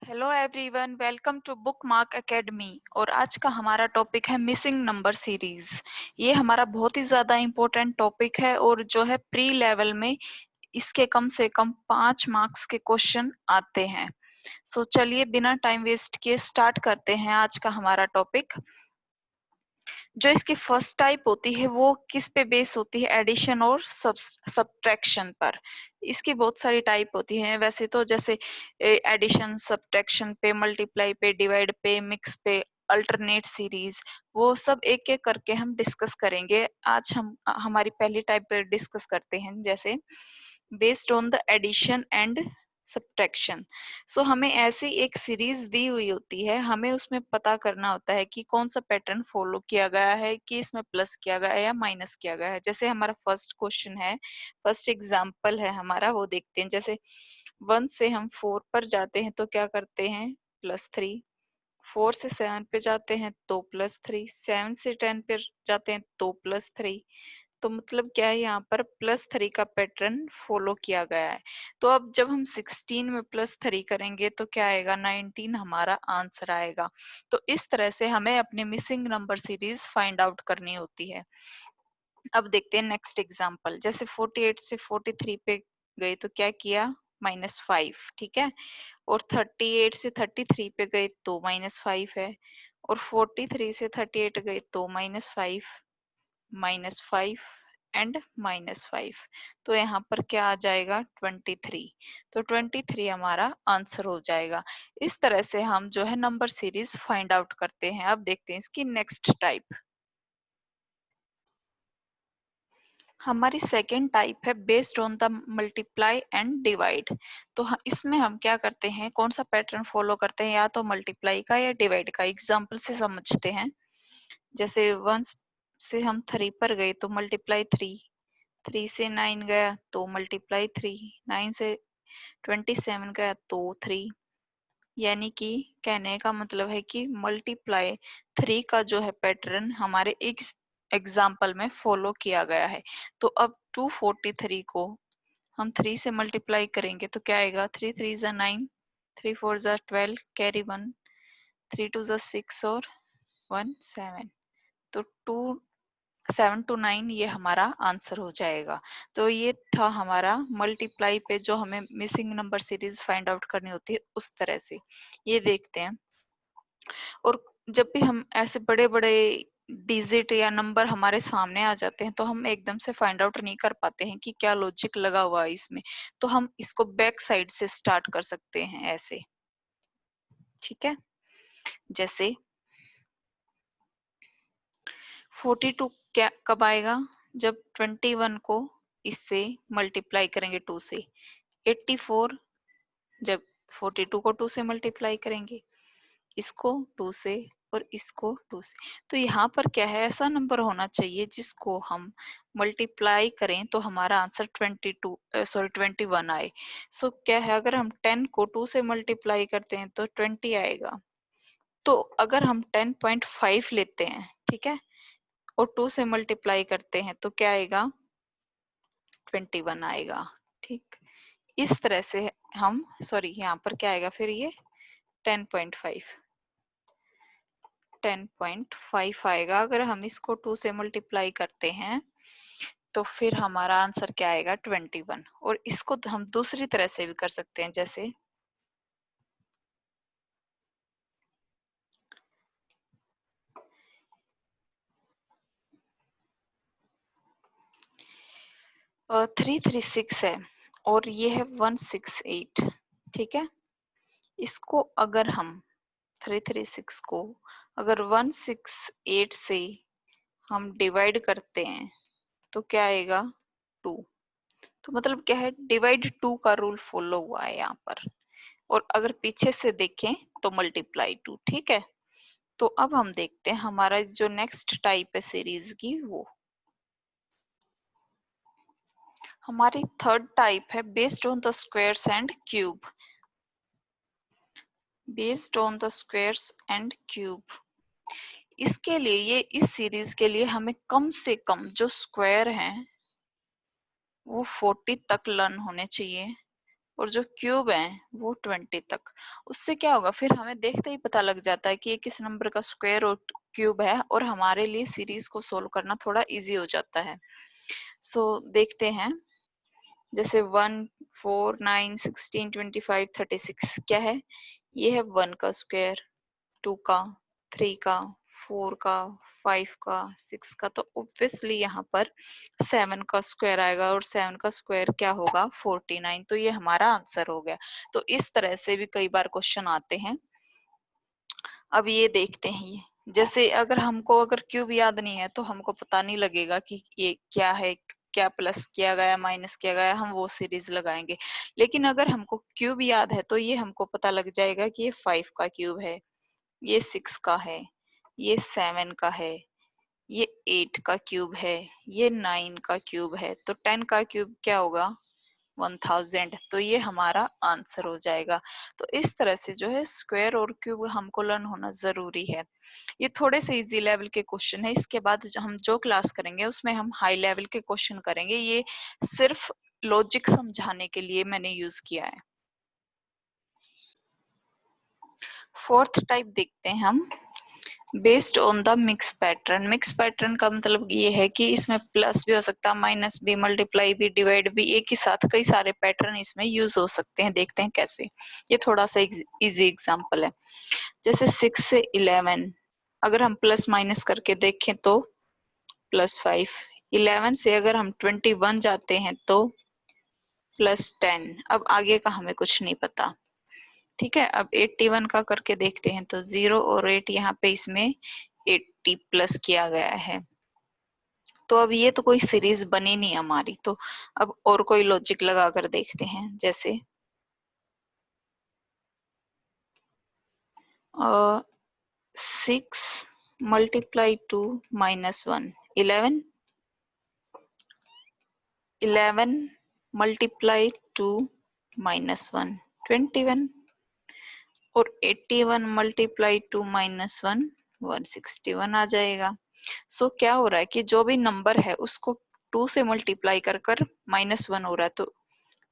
Hello everyone, welcome to Bookmark Academy. और आज का हमारा टॉपिक है मिसिंग नंबर सीरीज। ये हमारा बहुत ही ज्यादा इम्पोर्टेंट टॉपिक है और जो है प्री लेवल में इसके कम से कम 5 मार्क्स के क्वेश्चन आते हैं। सो चलिए बिना टाइम वेस्ट किए स्टार्ट करते हैं आज का हमारा टॉपिक। जो इसकी फर्स्ट टाइप होती है वो किस पे बेस होती है? एडिशन और सब्ट्रैक्शन पर। इसकी बहुत सारी टाइप होती है वैसे तो, जैसे एडिशन, सब्ट्रैक्शन पे, मल्टीप्लाई पे, डिवाइड पे, मिक्स पे, अल्टरनेट सीरीज, वो सब एक एक करके हम डिस्कस करेंगे। आज हम हमारी पहली टाइप पर डिस्कस करते हैं, जैसे based on the addition and subtraction. So हमें ऐसी एक सीरीज दी हुई होती है, हमें उसमें पता करना होता है कि कौन सा पैटर्न फॉलो किया गया है, कि इसमें प्लस किया गया है या माइनस किया गया है। जैसे हमारा फर्स्ट क्वेश्चन है, फर्स्ट एग्जांपल है हमारा, वो देखते हैं। जैसे 1 से हम 4 पर जाते हैं तो क्या करते हैं? +3। 4 से 7 पे जाते हैं तो +3। 7 से 10 पे जाते हैं तो +3। तो मतलब क्या है, यहाँ पर +3 का पैटर्न फॉलो किया गया है। तो अब जब हम 16 में +3 करेंगे तो क्या आएगा? 19 हमारा आंसर आएगा। तो इस तरह से हमें अपनी missing number series find out करनी होती है। अब देखते हैं नेक्स्ट एग्जांपल। जैसे 48 से 43 पे गए तो क्या किया? -5, ठीक है। और 38 से 33 पे गए तो -5 है। और 43 से 38 गए तो -5, -5 एंड -5। तो यहाँ पर क्या आ जाएगा? 23। तो 23 हमारा आंसर हो जाएगा। इस तरह से हम जो है नंबर सीरीज फाइंड आउट करते हैं। अब देखते हैं इसकी नेक्स्ट टाइप। हमारी सेकेंड टाइप है based on the multiply and divide. तो इसमें हम क्या करते हैं, कौन सा पैटर्न फॉलो करते हैं? या तो मल्टीप्लाई का या डिवाइड का। एग्जाम्पल से समझते हैं। जैसे 1 से हम 3 पर गए तो मल्टीप्लाई 3। 3 से 9 गया तो मल्टीप्लाई 3। 9 से 27 गया तो 3। यानी कि कहने का मतलब है कि मल्टीप्लाई 3 का जो है पैटर्न हमारे एक एग्जाम्पल में फॉलो किया गया है। तो अब 243 को हम 3 से मल्टीप्लाई करेंगे तो क्या आएगा? 3 3 जा 9, 3 4 जा 12, कैरी 1, 3 2 जा 6 और 1 7। तो 7 to 9 ये हमारा आंसर हो जाएगा। तो ये था हमारा मल्टीप्लाई पे जो हमें missing number series find out करनी होती है, उस तरह से ये देखते हैं। और जब भी हम ऐसे बड़े बड़े डिजिट या नंबर हमारे सामने आ जाते हैं तो हम एकदम से फाइंड आउट नहीं कर पाते हैं कि क्या लॉजिक लगा हुआ है इसमें। तो हम इसको बैक साइड से स्टार्ट कर सकते हैं ऐसे, ठीक है। जैसे 42 क्या कब आएगा? जब 21 को इससे मल्टीप्लाई करेंगे 2 से। 84 जब 42 को 2 से मल्टीप्लाई करेंगे, इसको 2 से और इसको 2 से। तो यहाँ पर क्या है, ऐसा नंबर होना चाहिए जिसको हम मल्टीप्लाई करें तो हमारा आंसर 21 आए। सो क्या है, अगर हम 10 को 2 से मल्टीप्लाई करते हैं तो 20 आएगा। तो अगर हम 10.5 लेते हैं, ठीक है, और 2 से मल्टीप्लाई करते हैं तो क्या आएगा? 21 आएगा, ठीक। इस तरह से हम, सॉरी, यहाँ पर क्या आएगा फिर? ये 10.5 10.5 आएगा। अगर हम इसको 2 से मल्टीप्लाई करते हैं तो फिर हमारा आंसर क्या आएगा? 21। और इसको हम दूसरी तरह से भी कर सकते हैं, जैसे 336 है और ये है 168, ठीक है। इसको अगर हम 336 को अगर 168 से हम डिवाइड करते हैं तो क्या आएगा? 2। तो मतलब क्या है, डिवाइड 2 का रूल फॉलो हुआ है यहाँ पर। और अगर पीछे से देखें तो मल्टीप्लाई 2, ठीक है। तो अब हम देखते हैं हमारा जो नेक्स्ट टाइप है सीरीज की, वो हमारी थर्ड टाइप है based on the squares and cube. Based on the squares and cube, इसके लिए, ये इस सीरीज के लिए हमें कम से कम जो स्क्वायर हैं वो 40 तक लर्न होने चाहिए और जो क्यूब है वो 20 तक। उससे क्या होगा, फिर हमें देखते ही पता लग जाता है कि ये किस नंबर का स्क्वायर और क्यूब है, और हमारे लिए सीरीज को सोल्व करना थोड़ा इजी हो जाता है। सो देखते हैं, जैसे 1, 4, 9, 16, 25, 36 क्या है, ये है 1 का स्क्वायर, 2 का, 3 का, 4 का, 5 का, 6 का, तो ऑब्वियसली यहाँ पर 7 का स्क्वायर आएगा, और 7 का स्क्वायर क्या होगा, 49। तो ये हमारा आंसर हो गया। तो इस तरह से भी कई बार क्वेश्चन आते हैं। अब ये देखते हैं, ये जैसे अगर क्यूब याद नहीं है तो हमको पता नहीं लगेगा कि ये क्या है, क्या प्लस किया गया, माइनस किया गया, हम वो सीरीज लगाएंगे। लेकिन अगर हमको क्यूब याद है तो ये हमको पता लग जाएगा कि ये 5 का क्यूब है, ये 6 का है, ये 7 का है, ये 8 का क्यूब है, ये 9 का क्यूब है, तो 10 का क्यूब क्या होगा, 1000। तो ये हमारा आंसर हो जाएगा। तो इस तरह से जो है स्क्वायर और क्यूब हमको लर्न होना जरूरी है। ये थोड़े से इजी लेवल के क्वेश्चन है। इसके बाद हम जो क्लास करेंगे उसमें हम हाई लेवल के क्वेश्चन करेंगे। ये सिर्फ लॉजिक समझाने के लिए मैंने यूज किया है। फोर्थ टाइप देखते हैं हम, based on the mix pattern. Mix pattern का मतलब ये है कि इसमें प्लस भी हो सकता है, माइनस भी, मल्टीप्लाई भी, डिवाइड भी, एक ही साथ कई सारे पैटर्न इसमें यूज हो सकते हैं। देखते हैं कैसे। ये थोड़ा सा इजी एग्जांपल है। जैसे 6 से 11 अगर हम प्लस माइनस करके देखें तो +5। 11 से अगर हम 21 जाते हैं तो +10। अब आगे का हमें कुछ नहीं पता। ठीक है, अब 81 का करके देखते हैं तो 0 और 8 यहाँ पे इसमें 80 प्लस किया गया है। तो अब ये तो कोई सीरीज बनी नहीं हमारी, तो अब और कोई लॉजिक लगा कर देखते हैं। जैसे 6 मल्टीप्लाई 2 -1 11, 11 मल्टीप्लाई 2 -1 21, और 81 मल्टीप्लाई 2 -1 161 आ जाएगा। सो क्या हो रहा है कि जो भी नंबर है उसको 2 से मल्टीप्लाई कर कर -1 हो रहा है। तो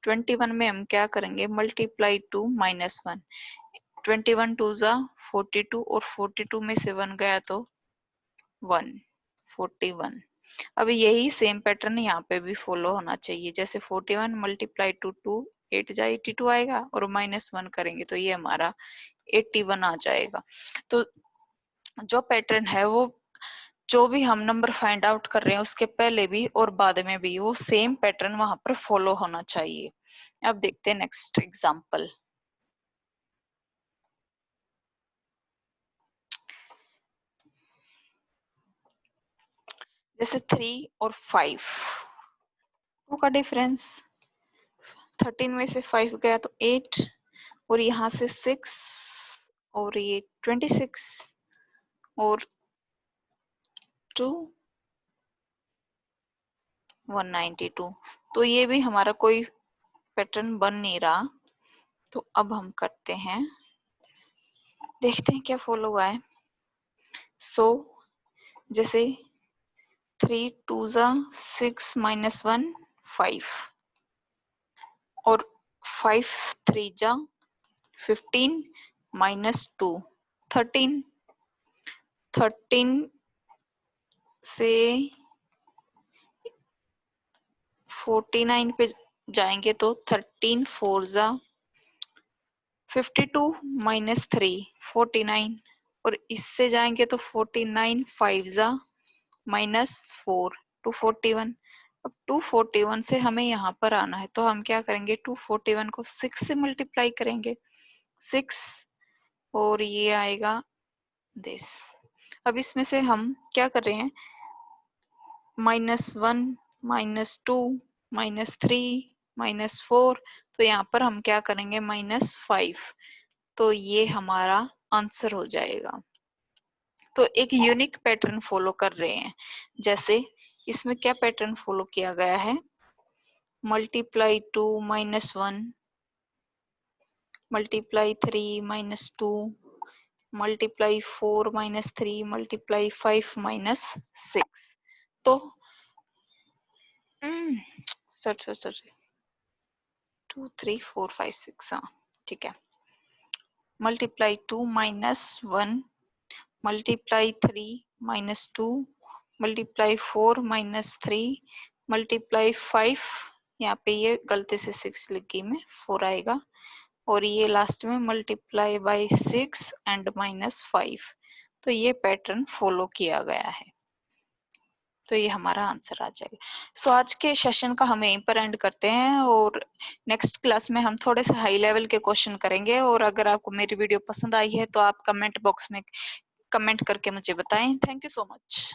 21 में हम क्या करेंगे, मल्टीप्लाई 2 -1, 21 2 जा 42, और 42 में से 1 गया तो 1, 41। अब यही सेम पैटर्न यहाँ पे भी फॉलो होना चाहिए। जैसे 41 मल्टीप्लाई 2 2, 8 जा 82 आएगा, और -1 करेंगे तो ये हमारा 81 आ जाएगा। तो जो पैटर्न है वो, जो भी हम नंबर फाइंड आउट कर रहे हैं उसके पहले भी और बाद में भी वो सेम पैटर्न वहां पर फॉलो होना चाहिए। अब देखते हैं नेक्स्ट एग्जांपल। जैसे 3 और 5, 2 का डिफरेंस, 13 में से 5 गया तो 8, और यहाँ से 6, और ये 26, और 2 192। तो ये भी हमारा कोई पैटर्न बन नहीं रहा। तो अब हम करते हैं, देखते हैं क्या फॉलो हुआ है। सो जैसे 3 2 जा 6 -1 5, और 5 3 जा 15 -2 13, 13 से 49 पे जाएंगे तो 13 4 जा 52 -3 49, और इससे जाएंगे तो 49 5 जा -4 241। अब 241 से हमें यहाँ पर आना है तो हम क्या करेंगे, 241 को 6 से मल्टीप्लाई करेंगे, 6, और ये आएगा दिस। अब इसमें से हम क्या कर रहे हैं, -1 -2 -3 -4, तो यहाँ पर हम क्या करेंगे, -5। तो ये हमारा आंसर हो जाएगा। तो एक यूनिक पैटर्न फॉलो कर रहे हैं। जैसे इसमें क्या पैटर्न फॉलो किया गया है, मल्टीप्लाई 2 -1, मल्टीप्लाई 3 -2, मल्टीप्लाई 4 -3, मल्टीप्लाई 5 -6। तो सर 2 3 4 5 6 हाँ ठीक है। Multiply 2 minus 1 multiply 3 minus 2 multiply 4 minus 3 multiply 5 यहाँ पे ये गलती से 6 लिख गई मैं 4 आएगा और ये लास्ट में मल्टीप्लाई बाय 6 एंड माइनस 5। तो ये पैटर्न फॉलो किया गया है तो ये हमारा आंसर आ जाएगा। सो आज के सेशन का हम यहीं पर एंड करते हैं और नेक्स्ट क्लास में हम थोड़े से हाई लेवल के क्वेश्चन करेंगे और अगर आपको मेरी वीडियो पसंद आई है तो आप कमेंट बॉक्स में कमेंट करके मुझे बताएं। Thank you so much.